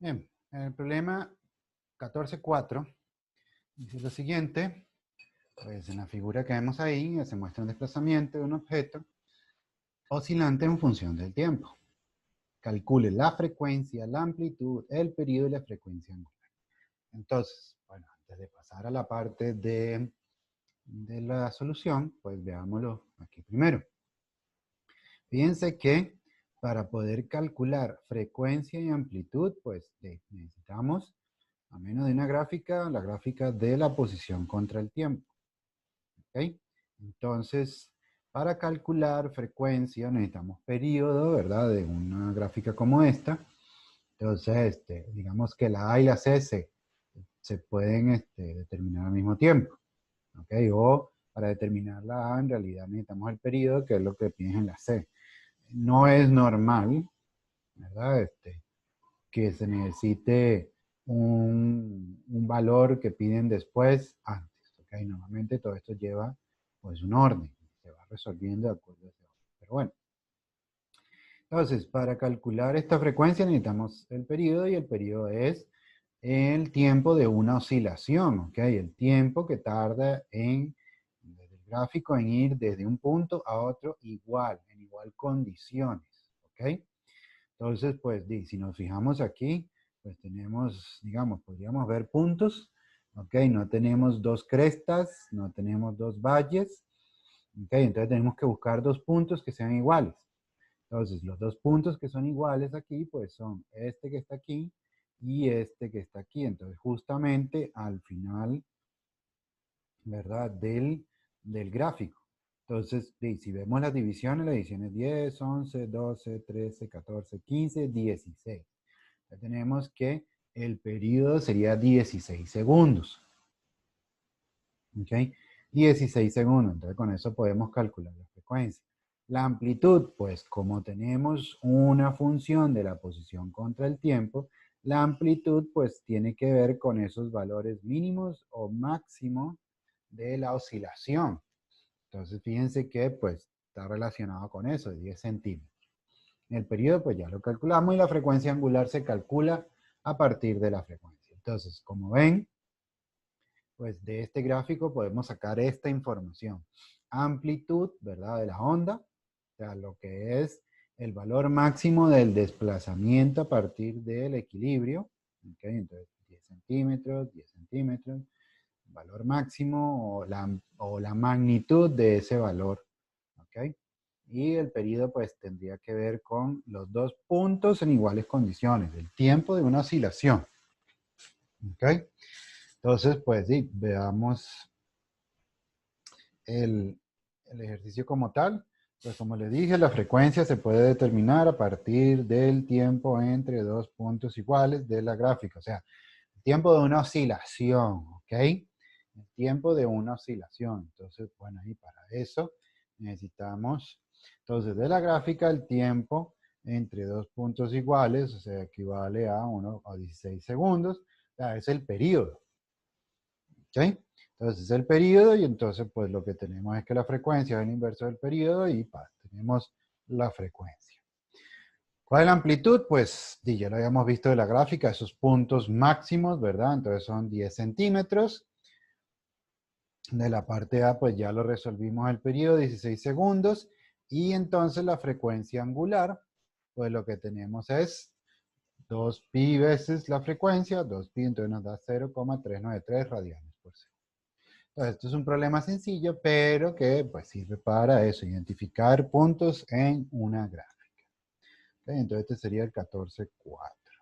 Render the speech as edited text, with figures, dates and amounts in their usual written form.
Bien, el problema 14.4 dice lo siguiente, pues en la figura que vemos ahí se muestra un desplazamiento de un objeto oscilante en función del tiempo. Calcule la frecuencia, la amplitud, el periodo y la frecuencia angular. Entonces, bueno, antes de pasar a la parte de la solución, pues veámoslo aquí primero. Fíjense que para poder calcular frecuencia y amplitud, pues necesitamos, a menos de una gráfica, la gráfica de la posición contra el tiempo. ¿Ok? Entonces, para calcular frecuencia necesitamos periodo, ¿verdad? De una gráfica como esta. Entonces, digamos que la A y la C se pueden determinar al mismo tiempo. ¿Ok? O para determinar la A, en realidad necesitamos el periodo, que es lo que piden en la C. No es normal, ¿verdad? Que se necesite un valor que piden después antes. ¿Ok? Normalmente todo esto lleva pues un orden. Se va resolviendo de acuerdo a ese orden. Pero bueno. Entonces, para calcular esta frecuencia necesitamos el periodo y el periodo es el tiempo de una oscilación, ¿ok? El tiempo que tarda desde el gráfico en ir desde un punto a otro igual, en igual condiciones, ¿ok? Entonces, pues, si nos fijamos aquí, pues tenemos, digamos, podríamos ver puntos, ¿ok? No tenemos dos crestas, no tenemos dos valles, ¿ok? Entonces tenemos que buscar dos puntos que sean iguales. Entonces, los dos puntos que son iguales aquí, pues son este que está aquí y este que está aquí. Entonces, justamente al final, ¿verdad? Del gráfico. Entonces, si vemos las división es 10, 11, 12, 13, 14, 15, 16. Ya tenemos que el periodo sería 16 segundos. ¿Ok? 16 segundos. Entonces, con eso podemos calcular la frecuencia. La amplitud, pues como tenemos una función de la posición contra el tiempo, la amplitud pues tiene que ver con esos valores mínimos o máximos de la oscilación. Entonces fíjense que pues está relacionado con eso, de 10 centímetros. El periodo pues ya lo calculamos y la frecuencia angular se calcula a partir de la frecuencia. Entonces, como ven, pues de este gráfico podemos sacar esta información. Amplitud, ¿verdad? De la onda, o sea, lo que es el valor máximo del desplazamiento a partir del equilibrio. ¿Ok? Entonces, 10 centímetros, valor máximo o la magnitud de ese valor. ¿Ok? Y el periodo pues tendría que ver con los dos puntos en iguales condiciones, el tiempo de una oscilación. ¿Ok? Entonces, pues sí, veamos el ejercicio como tal. Pues como les dije, la frecuencia se puede determinar a partir del tiempo entre dos puntos iguales de la gráfica. O sea, el tiempo de una oscilación, ¿ok? El tiempo de una oscilación. Entonces, bueno, y para eso necesitamos, entonces de la gráfica el tiempo entre dos puntos iguales, o sea, equivale a 16 segundos. O sea, es el periodo. ¿Ok? Entonces es el periodo y entonces pues lo que tenemos es que la frecuencia es el inverso del periodo y tenemos la frecuencia. ¿Cuál es la amplitud? Pues ya lo habíamos visto de la gráfica, esos puntos máximos, ¿verdad? Entonces son 10 centímetros. De la parte A pues ya lo resolvimos el periodo, 16 segundos. Y entonces la frecuencia angular, pues lo que tenemos es 2pi veces la frecuencia, 2pi, entonces nos da 0,393 radianes por segundo. Entonces, esto es un problema sencillo, pero que pues sirve para eso, identificar puntos en una gráfica. ¿Ok? Entonces, este sería el 14.4.